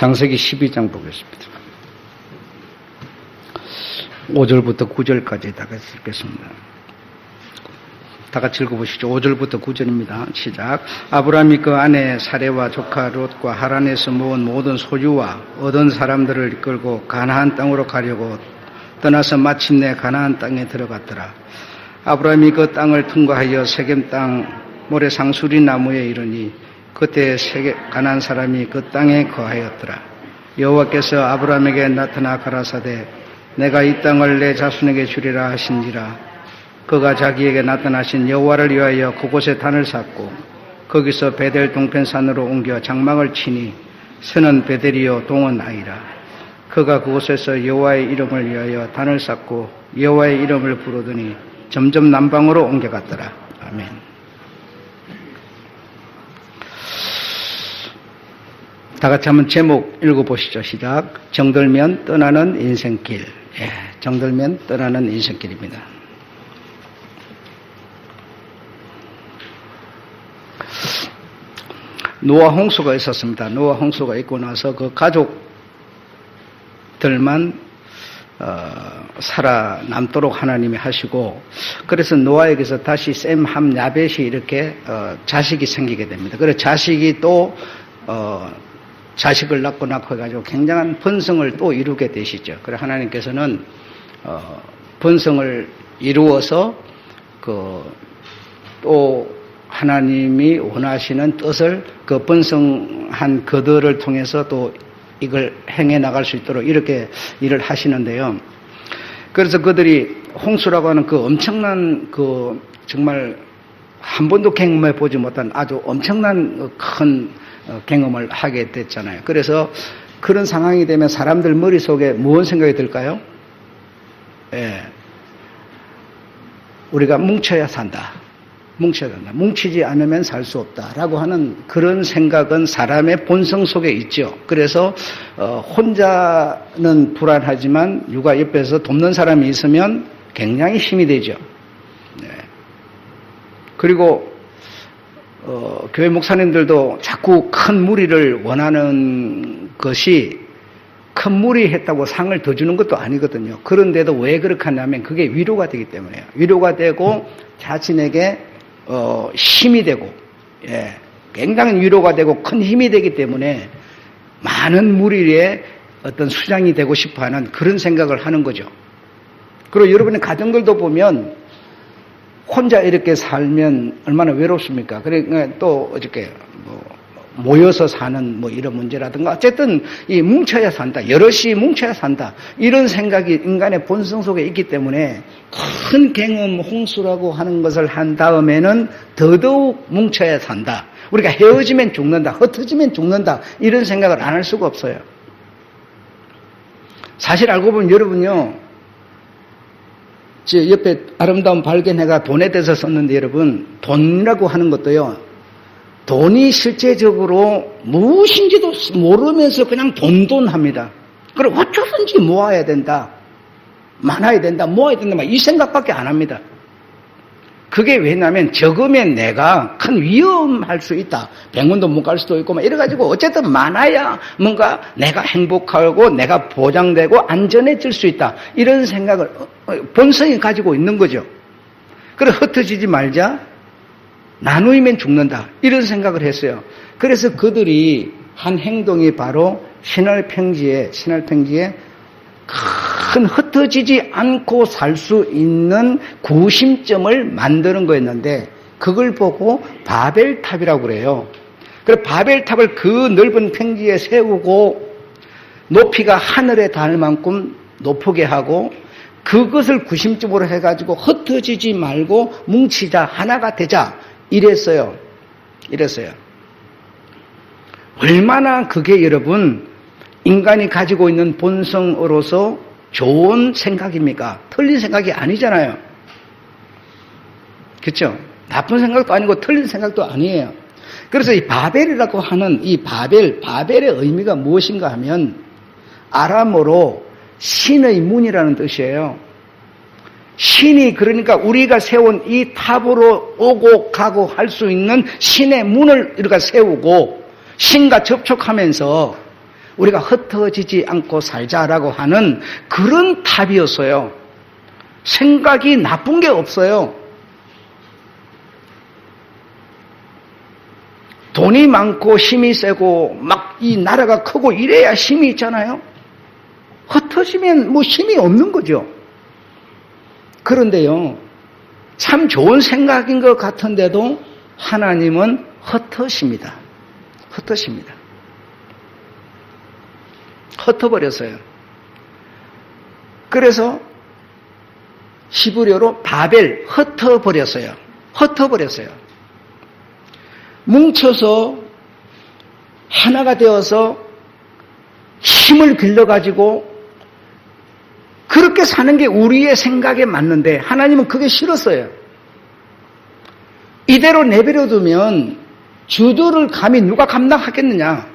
창세기 12장 보겠습니다. 5절부터 9절까지 다 같이 읽겠습니다. 다 같이 읽어보시죠. 5절부터 9절입니다. 시작. 아브라함이 그 아내 사레와 조카 롯과 하란에서 모은 모든 소유와 얻은 사람들을 이끌고 가나안 땅으로 가려고 떠나서 마침내 가나안 땅에 들어갔더라. 아브라함이 그 땅을 통과하여 세겜 땅 모래상수리 나무에 이르니 그때 가나안 사람이 그 땅에 거하였더라. 여호와께서 아브라함에게 나타나 가라사대 내가 이 땅을 내 자손에게 주리라 하신지라. 그가 자기에게 나타나신 여호와를 위하여 그곳에 단을 쌓고 거기서 베델 동편산으로 옮겨 장막을 치니 서는 베델이요 동은 아이라. 그가 그곳에서 여호와의 이름을 위하여 단을 쌓고 여호와의 이름을 부르더니 점점 남방으로 옮겨갔더라. 아멘. 다 같이 한번 제목 읽어보시죠. 시작. 정들면 떠나는 인생길. 정들면 떠나는 인생길입니다. 노아 홍수가 있었습니다. 노아 홍수가 있고 나서 그 가족들만 살아남도록 하나님이 하시고, 그래서 노아에게서 다시 셈, 함, 야벳이 이렇게 자식이 생기게 됩니다. 그래서 자식이 또 자식을 낳고 해가지고 굉장한 번성을 또 이루게 되시죠. 그래 하나님께서는 번성을 이루어서 또 하나님이 원하시는 뜻을 그 번성한 그들을 통해서 또 이걸 행해 나갈 수 있도록 이렇게 일을 하시는데요. 그래서 그들이 홍수라고 하는 그 엄청난 정말 한 번도 경험해 보지 못한 아주 엄청난 큰 경험을 하게 됐잖아요. 그래서 그런 상황이 되면 사람들 머릿속에 무슨 생각이 들까요? 우리가 뭉쳐야 산다. 뭉쳐야 된다. 뭉치지 않으면 살 수 없다라고 하는 그런 생각은 사람의 본성 속에 있죠. 그래서 혼자는 불안하지만 육아 옆에서 돕는 사람이 있으면 굉장히 힘이 되죠. 그리고 교회 목사님들도 자꾸 큰 무리를 원하는 것이 큰 무리 했다고 상을 더 주는 것도 아니거든요. 그런데도 왜 그렇게 하냐면 그게 위로가 되기 때문에요. 위로가 되고 자신에게 힘이 되고, 굉장히 위로가 되고 큰 힘이 되기 때문에 많은 무리의 어떤 수장이 되고 싶어 하는 그런 생각을 하는 거죠. 그리고 여러분의 가정들도 보면 혼자 이렇게 살면 얼마나 외롭습니까? 그러니까 또 어저께 모여서 사는 이런 문제라든가 어쨌든 이 뭉쳐야 산다. 여럿이 뭉쳐야 산다. 이런 생각이 인간의 본성 속에 있기 때문에 큰 경험 홍수라고 하는 것을 한 다음에는 더더욱 뭉쳐야 산다. 우리가 헤어지면 죽는다. 흩어지면 죽는다. 이런 생각을 안 할 수가 없어요. 사실 알고 보면 여러분요. 제 옆에 아름다운 발견해가 돈에 대해서 썼는데 여러분 돈이라고 하는 것도요. 돈이 실제적으로 무엇인지도 모르면서 그냥 돈합니다. 그리고 어쩌든지 모아야 된다. 많아야 된다. 모아야 된다. 이 생각밖에 안 합니다. 그게 왜냐하면 적으면 내가 큰 위험할 수 있다. 병원도 못 갈 수도 있고 이래가지고 어쨌든 많아야 뭔가 내가 행복하고 내가 보장되고 안전해질 수 있다. 이런 생각을 본성이 가지고 있는 거죠. 그래 흩어지지 말자. 나누면 죽는다. 이런 생각을 했어요. 그래서 그들이 한 행동이 바로 신할평지에 큰 흩어지지 않고 살 수 있는 구심점을 만드는 거였는데 그걸 보고 바벨탑이라고 그래요. 그래서 바벨탑을 그 넓은 평지에 세우고 높이가 하늘에 닿을 만큼 높게 하고 그것을 구심점으로 해가지고 흩어지지 말고 뭉치자 하나가 되자 이랬어요. 얼마나 그게 여러분 인간이 가지고 있는 본성으로서 좋은 생각입니까? 틀린 생각이 아니잖아요. 그렇죠? 나쁜 생각도 아니고 틀린 생각도 아니에요. 그래서 이 바벨이라고 하는 이 바벨의 의미가 무엇인가 하면 아람어로 신의 문이라는 뜻이에요. 신이 그러니까 우리가 세운 이 탑으로 오고 가고 할 수 있는 신의 문을 우리가 세우고 신과 접촉하면서 우리가 흩어지지 않고 살자라고 하는 그런 답이었어요. 생각이 나쁜 게 없어요. 돈이 많고 힘이 세고 막 이 나라가 크고 이래야 힘이 있잖아요. 흩어지면 뭐 힘이 없는 거죠. 그런데요, 참 좋은 생각인 것 같은데도 하나님은 흩으십니다. 흩으십니다. 흩어버렸어요. 그래서 히브리어로 바벨, 흩어버렸어요. 흩어버렸어요. 뭉쳐서 하나가 되어서 힘을 길러가지고 그렇게 사는 게 우리의 생각에 맞는데 하나님은 그게 싫었어요. 이대로 내버려두면 주도를 감히 누가 감당하겠느냐.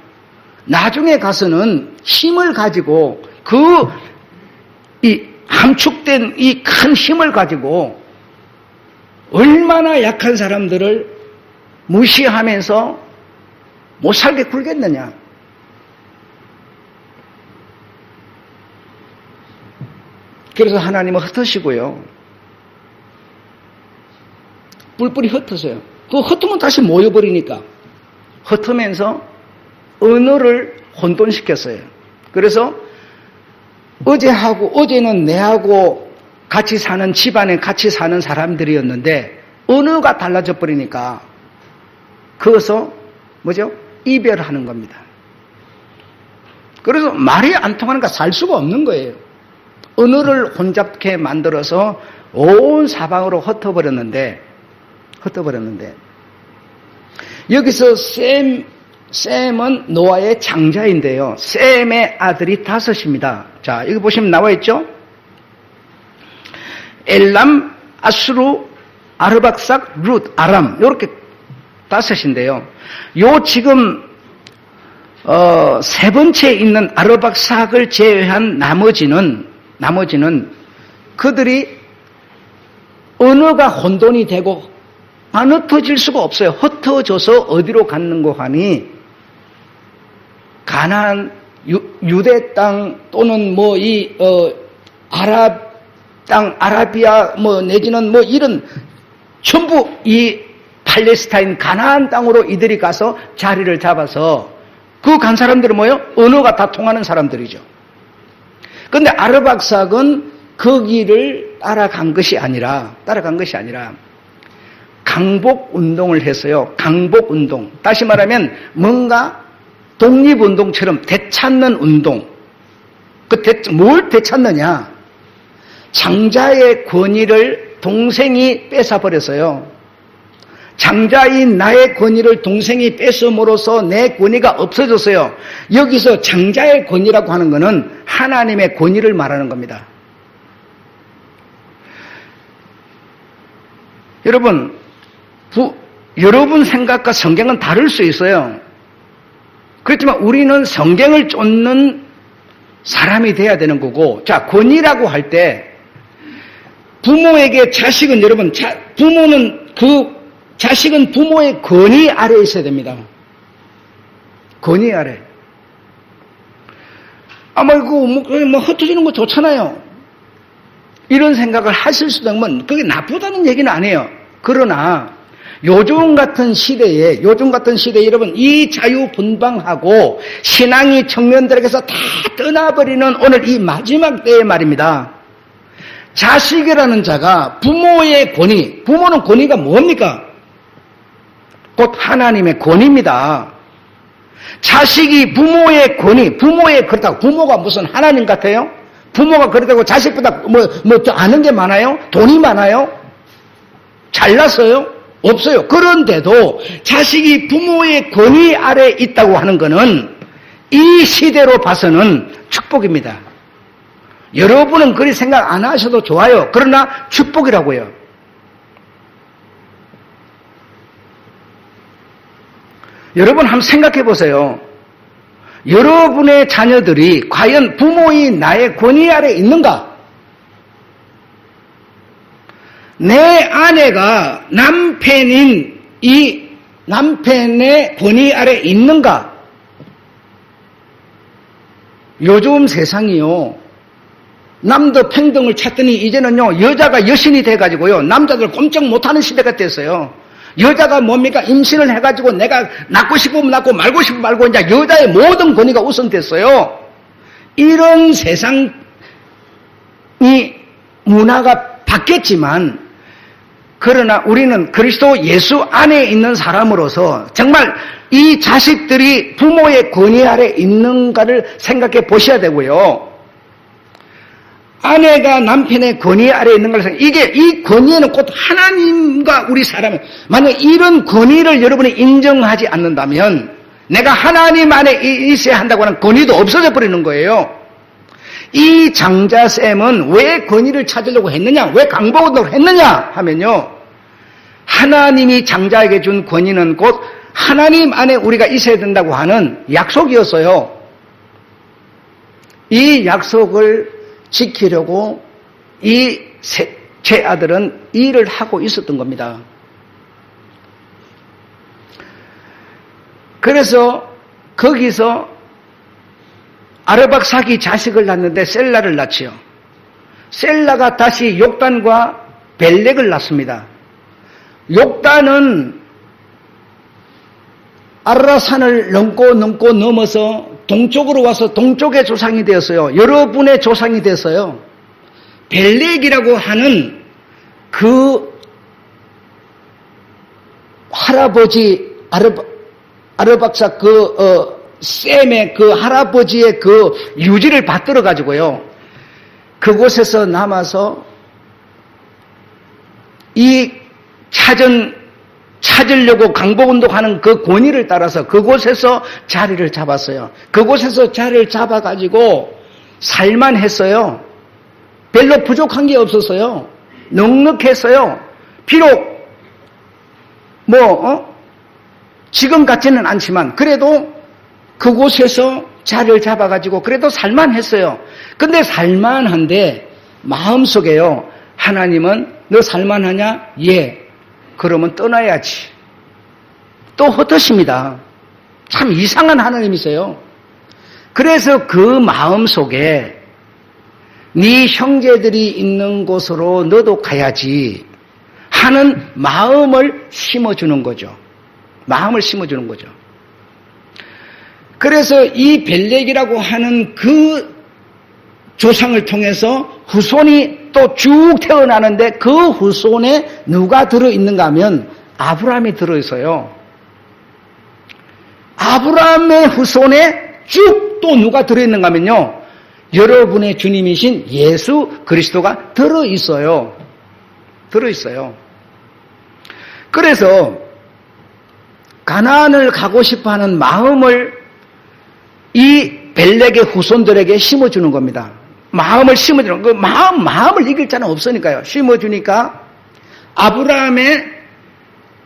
나중에 가서는 힘을 가지고 이 함축된 이 큰 힘을 가지고 얼마나 약한 사람들을 무시하면서 못 살게 굴겠느냐. 그래서 하나님은 흩으시고요. 뿔뿔이 흩으세요. 그 흩으면 다시 모여버리니까. 흩으면서 언어를 혼돈시켰어요. 그래서 어제는 내하고 같이 사는 집안에 같이 사는 사람들이었는데 언어가 달라져 버리니까 그것서 뭐죠? 이별하는 겁니다. 그래서 말이 안 통하니까 살 수가 없는 거예요. 언어를 혼잡게 만들어서 온 사방으로 흩어버렸는데 여기서 셈은 노아의 장자인데요. 셈의 아들이 5입니다. 자, 여기 보시면 나와 있죠? 엘람, 아수르, 아르박삭, 룻, 아람 이렇게 5인데요. 요 지금 세 번째 있는 아르박삭을 제외한 나머지는 그들이 언어가 혼돈이 되고 안 흩어질 수가 없어요. 흩어져서 어디로 갔는고 하니 가나안 유대 땅 또는 뭐 아랍 땅 아라비아 뭐 내지는 뭐 이런 전부 이 팔레스타인 가나안 땅으로 이들이 가서 자리를 잡아서 그 간 사람들은 뭐예요? 언어가 다 통하는 사람들이죠. 그런데 아르박삭은 그 길을 따라간 것이 아니라 강복운동을 했어요. 강복운동. 다시 말하면 뭔가 독립운동처럼 되찾는 운동. 뭘 되찾느냐? 장자의 권위를 동생이 뺏어버렸어요. 장자인 나의 권위를 동생이 뺏음으로써 내 권위가 없어졌어요. 여기서 장자의 권위라고 하는 것은 하나님의 권위를 말하는 겁니다. 여러분, 여러분 생각과 성경은 다를 수 있어요. 그렇지만 우리는 성경을 쫓는 사람이 돼야 되는 거고, 자, 권위라고 할 때 부모에게 자식은 여러분, 자식은 부모의 권위 아래에 있어야 됩니다. 권위 아래. 뭐 흩어지는 거 좋잖아요. 이런 생각을 하실 수도 있으면 그게 나쁘다는 얘기는 아니에요. 그러나 요즘 같은 시대에 여러분 이 자유분방하고 신앙이 청년들에게서 다 떠나버리는 오늘 이 마지막 때의 말입니다. 자식이라는 자가 부모의 권위, 부모는 권위가 뭡니까? 곧 하나님의 권위입니다. 자식이 부모의 권위, 그렇다고 부모가 무슨 하나님 같아요? 부모가 그렇다고 자식보다 더 아는 게 많아요? 돈이 많아요? 잘났어요? 없어요. 그런데도 자식이 부모의 권위 아래 있다고 하는 것은 이 시대로 봐서는 축복입니다. 여러분은 그리 생각 안 하셔도 좋아요. 그러나 축복이라고요. 여러분 한번 생각해 보세요. 여러분의 자녀들이 과연 부모의 나의 권위 아래 있는가? 내 아내가 남편인 이 남편의 권위 아래 있는가? 요즘 세상이요. 남녀 평등을 찾더니 이제는요, 여자가 여신이 돼가지고요, 남자들 꼼짝 못하는 시대가 됐어요. 여자가 뭡니까? 임신을 해가지고 내가 낳고 싶으면 낳고 말고 싶으면 말고 이제 여자의 모든 권위가 우선됐어요. 이런 세상이 문화가 바뀌었지만, 그러나 우리는 그리스도 예수 안에 있는 사람으로서 정말 이 자식들이 부모의 권위 아래 있는가를 생각해 보셔야 되고요. 아내가 남편의 권위 아래 있는 걸 생각해. 이 권위는 곧 하나님과 우리 사람은, 만약 이런 권위를 여러분이 인정하지 않는다면 내가 하나님 안에 있어야 한다고 하는 권위도 없어져 버리는 거예요. 이 장자쌤은 왜 권위를 찾으려고 했느냐, 왜 강복운동을 했느냐 하면요, 하나님이 장자에게 준 권위는 곧 하나님 안에 우리가 있어야 된다고 하는 약속이었어요. 이 약속을 지키려고 이 제 아들은 일을 하고 있었던 겁니다. 그래서 거기서 아르박삭이 자식을 낳는데 셀라를 낳지요. 셀라가 다시 욕단과 벨렉을 낳습니다. 욕단은 아라산을 넘어서 동쪽으로 와서 동쪽의 조상이 되었어요. 여러분의 조상이 됐어요. 벨렉이라고 하는 그 할아버지 아르박삭 셈의 그 할아버지의 그 유지를 받들어 가지고요, 그곳에서 남아서 이 찾으려고 강복운동하는 그 권위를 따라서 그곳에서 자리를 잡았어요. 그곳에서 자리를 잡아가지고 살만했어요. 별로 부족한 게 없었어요. 넉넉했어요. 비록 지금 같지는 않지만 그래도 그곳에서 자리를 잡아가지고 그래도 살만했어요. 근데 살만한데 마음속에요, 하나님은 너 살만하냐? 예. 그러면 떠나야지. 또 헛것입니다. 참 이상한 하나님이세요. 그래서 그 마음속에 네 형제들이 있는 곳으로 너도 가야지 하는 마음을 심어주는 거죠. 마음을 심어주는 거죠. 그래서 이 벨렉이라고 하는 그 조상을 통해서 후손이 또 쭉 태어나는데 그 후손에 누가 들어있는가 하면 아브라함이 들어있어요. 아브라함의 후손에 쭉 또 누가 들어있는가 하면요, 여러분의 주님이신 예수 그리스도가 들어있어요. 들어있어요. 그래서 가나안을 가고 싶어하는 마음을 이 벨렉의 후손들에게 심어주는 겁니다. 마음을 심어주는, 그 마음을 이길 자는 없으니까요. 심어주니까 아브라함의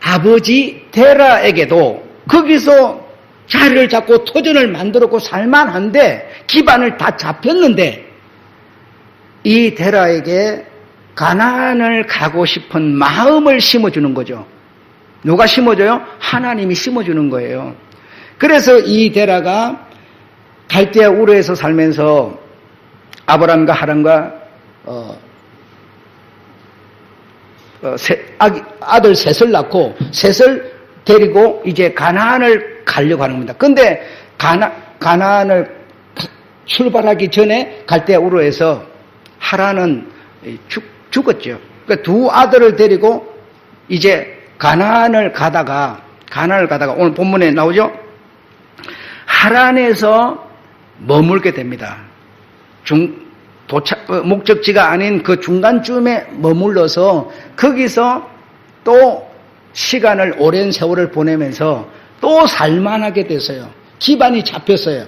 아버지 데라에게도 거기서 자리를 잡고 토전을 만들었고 살만한데 기반을 다 잡혔는데 이 데라에게 가나안을 가고 싶은 마음을 심어주는 거죠. 누가 심어줘요? 하나님이 심어주는 거예요. 그래서 이 데라가 갈대아 우르에서 살면서 아브람과 하란과 아들 셋을 낳고 셋을 데리고 이제 가나안을 가려고 하는 겁니다. 근데 가나안을 출발하기 전에 갈대아 우르에서 하란은 죽었죠. 그러니까 두 아들을 데리고 이제 가나안을 가다가 오늘 본문에 나오죠. 하란에서 머물게 됩니다. 목적지가 아닌 그 중간쯤에 머물러서 거기서 또 시간을 오랜 세월을 보내면서 또 살만하게 됐어요. 기반이 잡혔어요.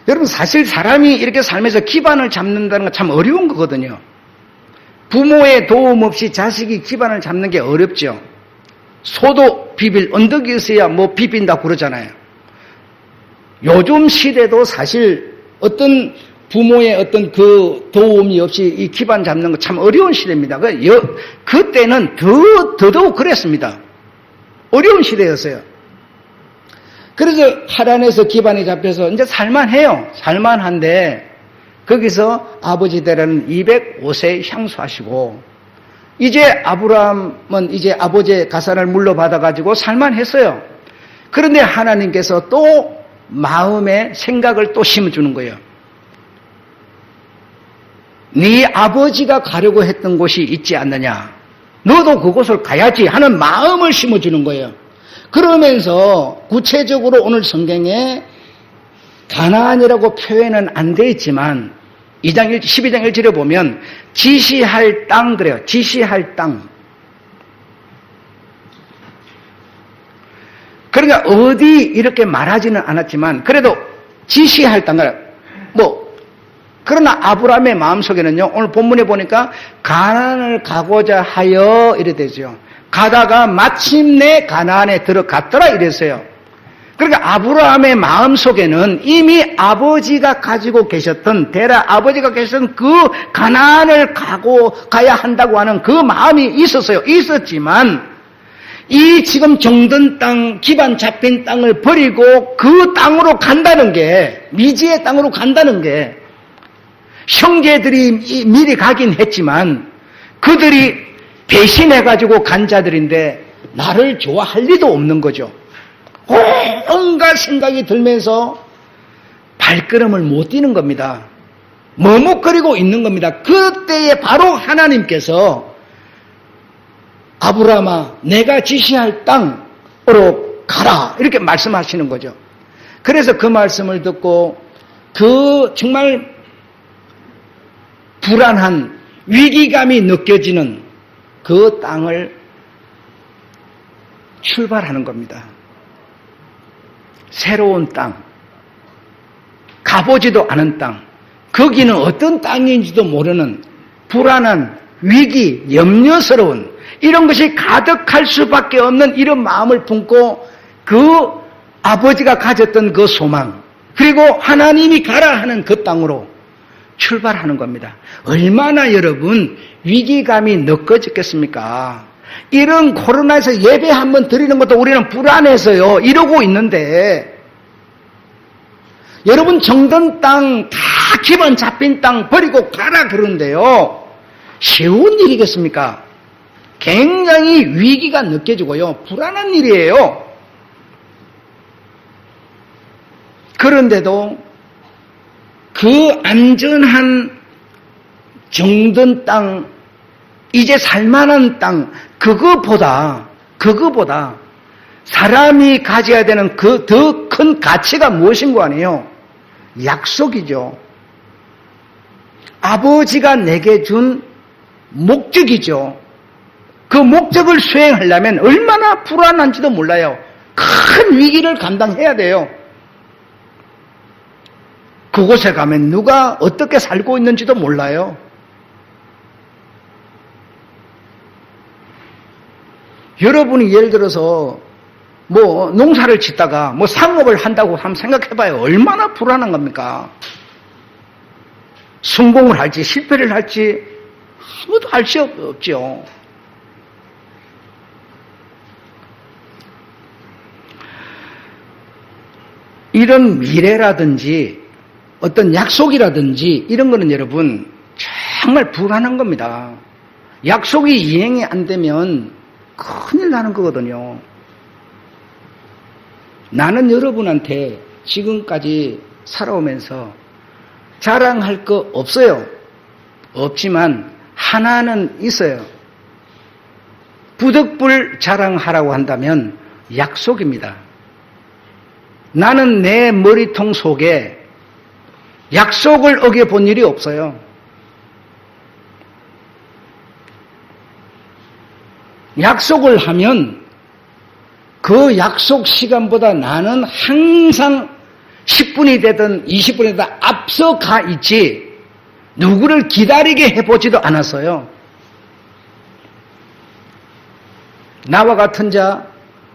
여러분, 사실 사람이 이렇게 살면서 기반을 잡는다는 건 참 어려운 거거든요. 부모의 도움 없이 자식이 기반을 잡는 게 어렵죠. 소도 비빌 언덕이 있어야 뭐 비빈다고 그러잖아요. 요즘 시대도 사실 어떤 부모의 어떤 그 도움이 없이 이 기반 잡는 거 참 어려운 시대입니다. 그때는 더더욱 그랬습니다. 어려운 시대였어요. 그래서 하란에서 기반이 잡혀서 이제 살만해요. 살만한데 거기서 아버지 되라는 205세 향수하시고 이제 아브라함은 이제 아버지의 가산을 물러받아가지고 살만했어요. 그런데 하나님께서 또 마음에 생각을 또 심어주는 거예요. 네 아버지가 가려고 했던 곳이 있지 않느냐. 너도 그곳을 가야지 하는 마음을 심어주는 거예요. 그러면서 구체적으로 오늘 성경에 가나안이라고 표현은 안 돼 있지만 12장 1절에 보면 지시할 땅 그래요. 지시할 땅. 그러니까 어디 이렇게 말하지는 않았지만 그래도 지시할 땅을 그러나 아브라함의 마음속에는요. 오늘 본문에 보니까 가나안을 가고자 하여 이래 되죠. 가다가 마침내 가나안에 들어갔더라 이랬어요. 그러니까 아브라함의 마음속에는 이미 아버지가 가지고 계셨던 아버지가 계셨던 그 가나안을 가야 한다고 하는 그 마음이 있었지만 이 지금 정든 땅, 기반 잡힌 땅을 버리고 그 땅으로 간다는 게 미지의 땅으로 간다는 게 형제들이 미리 가긴 했지만 그들이 배신해가지고 간 자들인데 나를 좋아할 리도 없는 거죠. 온갖 생각이 들면서 발걸음을 못 뛰는 겁니다. 머뭇거리고 있는 겁니다. 그때에 바로 하나님께서 아브라함아 내가 지시할 땅으로 가라 이렇게 말씀하시는 거죠. 그래서 그 말씀을 듣고 그 정말 불안한 위기감이 느껴지는 그 땅을 출발하는 겁니다. 새로운 땅, 가보지도 않은 땅, 거기는 어떤 땅인지도 모르는 불안한 위기, 염려스러운 이런 것이 가득할 수밖에 없는 이런 마음을 품고 그 아버지가 가졌던 그 소망, 그리고 하나님이 가라 하는 그 땅으로 출발하는 겁니다. 얼마나 여러분 위기감이 느껴졌겠습니까? 이런 코로나에서 예배 한번 드리는 것도 우리는 불안해서요 이러고 있는데 여러분 정든 땅 다 기반 잡힌 땅 버리고 가라 그러는데요 쉬운 일이겠습니까? 굉장히 위기가 느껴지고요 불안한 일이에요. 그런데도 그 안전한 정든 땅, 이제 살만한 땅, 그거보다 사람이 가져야 되는 그 더 큰 가치가 무엇인 거 아니에요? 약속이죠. 아버지가 내게 준 목적이죠. 그 목적을 수행하려면 얼마나 불안한지도 몰라요. 큰 위기를 감당해야 돼요. 그곳에 가면 누가 어떻게 살고 있는지도 몰라요. 여러분이 예를 들어서 농사를 짓다가 상업을 한다고 한번 생각해봐요. 얼마나 불안한 겁니까? 성공을 할지 실패를 할지 아무도 알 수 없죠. 이런 미래라든지 어떤 약속이라든지 이런 거는 여러분 정말 불안한 겁니다. 약속이 이행이 안 되면 큰일 나는 거거든요. 나는 여러분한테 지금까지 살아오면서 자랑할 거 없어요. 없지만 하나는 있어요. 부득불 자랑하라고 한다면 약속입니다. 나는 내 머리통 속에 약속을 어겨본 일이 없어요. 약속을 하면 그 약속 시간보다 나는 항상 10분이 되든 20분이 되든 앞서 가 있지 누구를 기다리게 해보지도 않았어요. 나와 같은 자,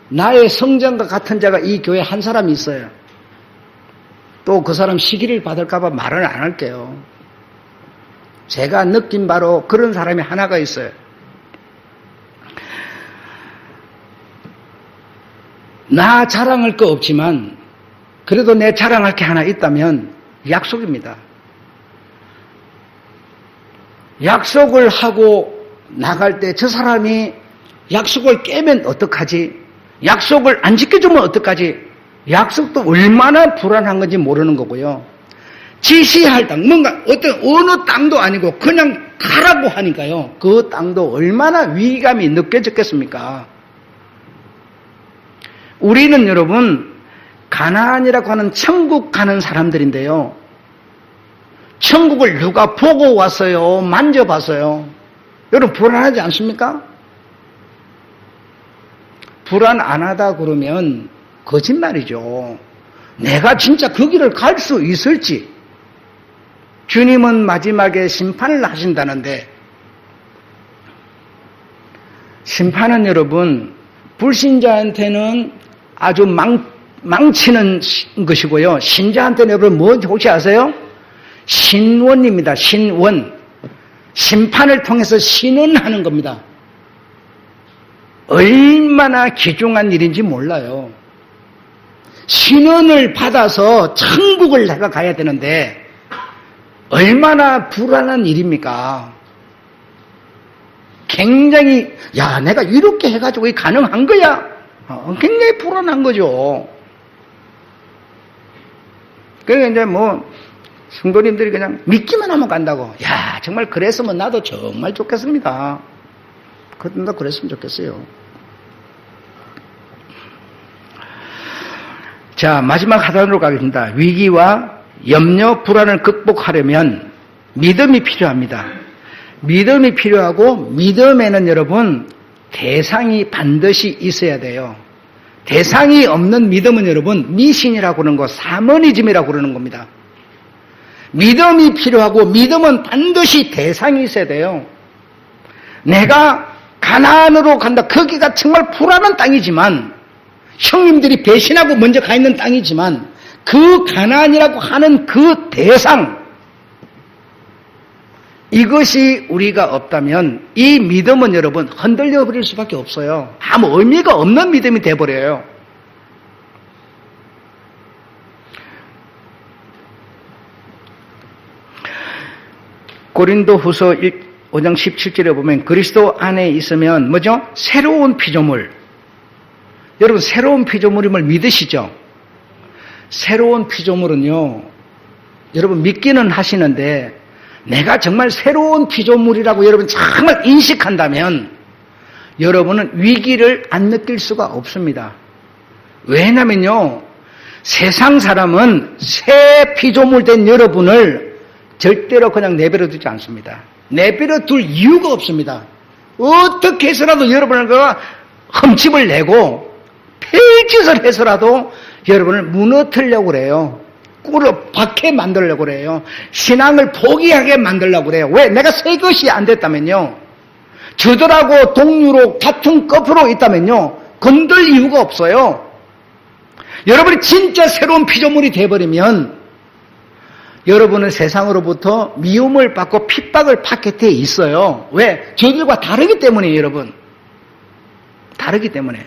나의 성장과 같은 자가 이 교회에 한 사람이 있어요. 또 그 사람 시기를 받을까 봐 말은 안 할게요. 제가 느낀 바로 그런 사람이 하나가 있어요. 나 자랑할 거 없지만 그래도 내 자랑할 게 하나 있다면 약속입니다. 약속을 하고 나갈 때 저 사람이 약속을 깨면 어떡하지? 약속을 안 지켜주면 어떡하지? 약속도 얼마나 불안한 건지 모르는 거고요. 지시할 땅, 뭔가 어느 땅도 아니고 그냥 가라고 하니까요. 그 땅도 얼마나 위기감이 느껴졌겠습니까? 우리는 여러분 가나안이라고 하는 천국 가는 사람들인데요. 천국을 누가 보고 왔어요? 만져봤어요? 여러분 불안하지 않습니까? 불안 안 하다 그러면 거짓말이죠. 내가 진짜 그 길을 갈 수 있을지. 주님은 마지막에 심판을 하신다는데 심판은 여러분 불신자한테는 아주 망치는 것이고요. 신자한테는 여러분 뭐 혹시 아세요? 신원입니다. 신원. 심판을 통해서 신원하는 겁니다. 얼마나 귀중한 일인지 몰라요. 신원을 받아서 천국을 내가 가야 되는데 얼마나 불안한 일입니까? 굉장히 야 내가 이렇게 해가지고 가능한 거야? 굉장히 불안한 거죠. 그러니까 이제 뭐 성도님들이 그냥 믿기만 하면 간다고. 야 정말 그랬으면 나도 정말 좋겠습니다. 나도 그랬으면 좋겠어요. 자 마지막 하단으로 가겠습니다. 위기와 염려, 불안을 극복하려면 믿음이 필요합니다. 믿음이 필요하고 믿음에는 여러분 대상이 반드시 있어야 돼요. 대상이 없는 믿음은 여러분 미신이라고 그러는 거, 사머니즘이라고 그러는 겁니다. 믿음이 필요하고 믿음은 반드시 대상이 있어야 돼요. 내가 가나안으로 간다. 거기가 정말 불안한 땅이지만 형님들이 배신하고 먼저 가 있는 땅이지만 그 가나안이라고 하는 그 대상 이것이 우리가 없다면 이 믿음은 여러분 흔들려 버릴 수밖에 없어요. 아무 의미가 없는 믿음이 돼버려요. 고린도후서 5장 17절에 보면 그리스도 안에 있으면 뭐죠? 새로운 피조물. 여러분 새로운 피조물임을 믿으시죠? 새로운 피조물은요. 여러분 믿기는 하시는데 내가 정말 새로운 피조물이라고 여러분 정말 인식한다면 여러분은 위기를 안 느낄 수가 없습니다. 왜냐면요. 세상 사람은 새 피조물 된 여러분을 절대로 그냥 내버려 두지 않습니다. 내버려 둘 이유가 없습니다. 어떻게 해서라도 여러분을 흠집을 내고 폐짓을 해서라도 여러분을 무너뜨리려고 그래요. 꿀을 박해 만들려고 그래요. 신앙을 포기하게 만들려고 그래요. 왜? 내가 새 것이 안 됐다면요. 저들하고 동료로 같은 급으로 있다면요. 건들 이유가 없어요. 여러분이 진짜 새로운 피조물이 돼버리면 여러분은 세상으로부터 미움을 받고 핍박을 받게 돼 있어요. 왜? 저들과 다르기 때문이에요, 여러분. 다르기 때문에.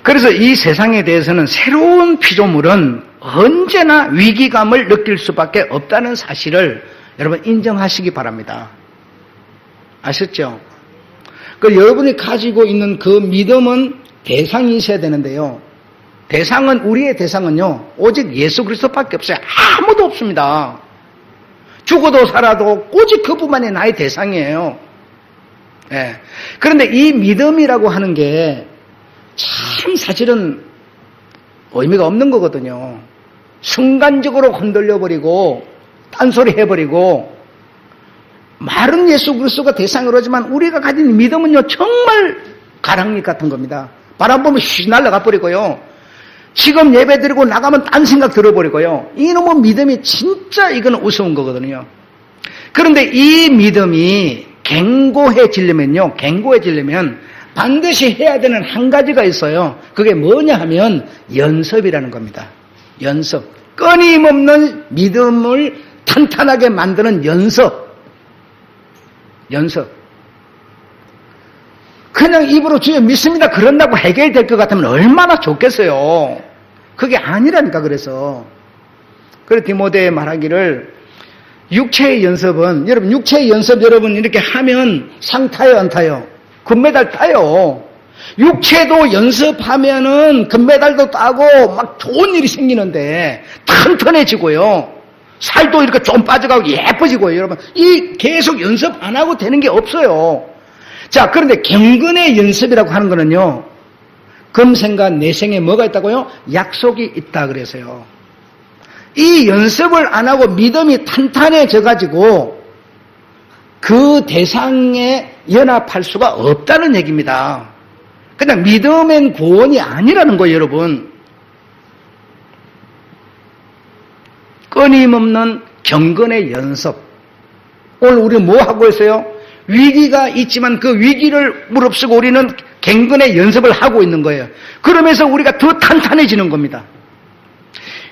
그래서 이 세상에 대해서는 새로운 피조물은 언제나 위기감을 느낄 수밖에 없다는 사실을 여러분 인정하시기 바랍니다. 아셨죠? 그 여러분이 가지고 있는 그 믿음은 대상이 있어야 되는데요. 대상은 우리의 대상은요. 오직 예수 그리스도밖에 없어요. 아무도 없습니다. 죽어도 살아도 오직 그분만이 나의 대상이에요. 네. 그런데 이 믿음이라고 하는 게 참 사실은 의미가 없는 거거든요. 순간적으로 흔들려버리고 딴소리 해버리고 말은 예수 그리스도가 대상으로 하지만 우리가 가진 믿음은요 정말 가랑잎 같은 겁니다. 바람 보면 휘 날아가 버리고요. 지금 예배 드리고 나가면 딴 생각 들어버리고요. 이놈의 믿음이 진짜 이건 우스운 거거든요. 그런데 이 믿음이 견고해지려면 반드시 해야 되는 한 가지가 있어요. 그게 뭐냐 하면 연습이라는 겁니다. 연습. 끊임없는 믿음을 탄탄하게 만드는 연습. 그냥 입으로 주여 믿습니다 그런다고 해결될 것 같으면 얼마나 좋겠어요. 그게 아니라니까. 그래서 디모데에 말하기를 육체의 연습은, 여러분 육체의 연습 여러분 이렇게 하면 상 타요 안 타요? 금메달 따요. 육체도 연습하면은 금메달도 따고 막 좋은 일이 생기는데 튼튼해지고요. 살도 이렇게 좀 빠져가고 예뻐지고요. 여러분 이 계속 연습 안 하고 되는 게 없어요. 자, 그런데 경건의 연습이라고 하는 거는요, 금생과 내생에 뭐가 있다고요? 약속이 있다 그래서요. 이 연습을 안 하고 믿음이 탄탄해져 가지고 그 대상에 연합할 수가 없다는 얘기입니다. 그냥 믿음엔 구원이 아니라는 거예요, 여러분. 끊임없는 경건의 연습. 오늘 우리 뭐 하고 있어요? 위기가 있지만 그 위기를 무릅쓰고 우리는 경건의 연습을 하고 있는 거예요. 그러면서 우리가 더 탄탄해지는 겁니다.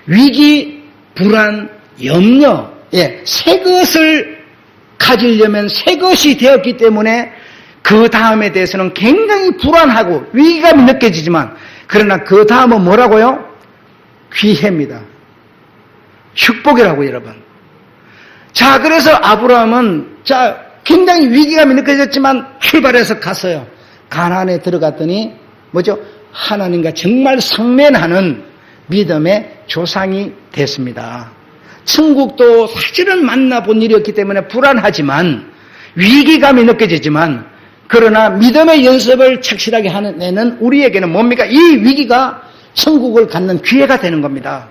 위기, 불안, 염려, 새 것을 가지려면 새 것이 되었기 때문에 그 다음에 대해서는 굉장히 불안하고 위기감이 느껴지지만, 그러나 그 다음은 뭐라고요? 기회입니다. 축복이라고, 여러분. 자, 그래서 아브라함은 굉장히 위기감이 느껴졌지만 출발해서 갔어요. 가나안에 들어갔더니 뭐죠? 하나님과 정말 상면하는 믿음의 조상이 됐습니다. 천국도 사실은 만나본 일이었기 때문에 불안하지만, 위기감이 느껴지지만, 그러나 믿음의 연습을 착실하게 하는 애는 우리에게는 뭡니까? 이 위기가 천국을 갖는 기회가 되는 겁니다.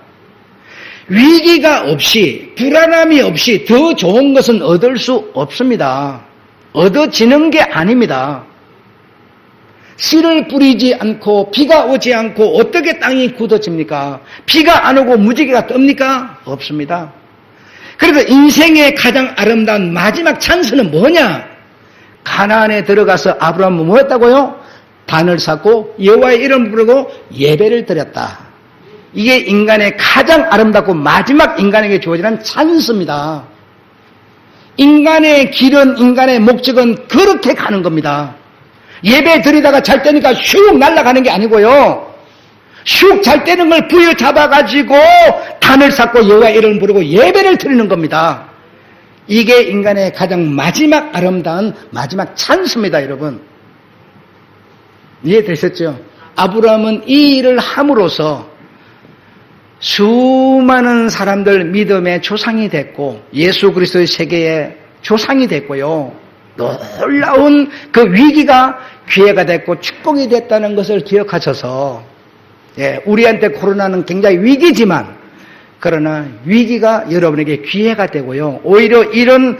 위기가 없이, 불안함이 없이 더 좋은 것은 얻을 수 없습니다. 얻어지는 게 아닙니다. 씨를 뿌리지 않고 비가 오지 않고 어떻게 땅이 굳어집니까? 비가 안 오고 무지개가 뜹니까? 없습니다. 그래서 인생의 가장 아름다운 마지막 찬스는 뭐냐? 가나안에 들어가서 아브라함은 뭐 했다고요? 단을 쌓고 여호와의 이름을 부르고 예배를 드렸다. 이게 인간의 가장 아름답고 마지막 인간에게 주어지는 찬스입니다. 인간의 길은, 인간의 목적은 그렇게 가는 겁니다. 예배 드리다가 잘 때니까 슉 날아가는 게 아니고요. 슉 잘 때는 걸 부여잡아가지고 단을 쌓고 여호와의 이름을 부르고 예배를 드리는 겁니다. 이게 인간의 가장 마지막 아름다운 마지막 찬스입니다, 여러분. 이해되셨죠? 아브라함은 이 일을 함으로써 수많은 사람들 믿음의 조상이 됐고 예수 그리스도의 세계의 조상이 됐고요. 놀라운 그 위기가 기회가 됐고 축복이 됐다는 것을 기억하셔서, 우리한테 코로나는 굉장히 위기지만 그러나 위기가 여러분에게 기회가 되고요. 오히려 이런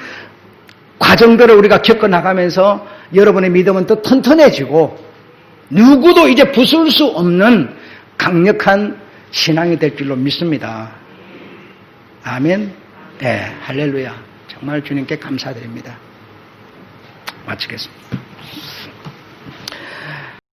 과정들을 우리가 겪어나가면서 여러분의 믿음은 더 튼튼해지고 누구도 이제 부술 수 없는 강력한 신앙이 될 줄로 믿습니다. 아멘. 네, 할렐루야. 정말 주님께 감사드립니다. 마치겠습니다.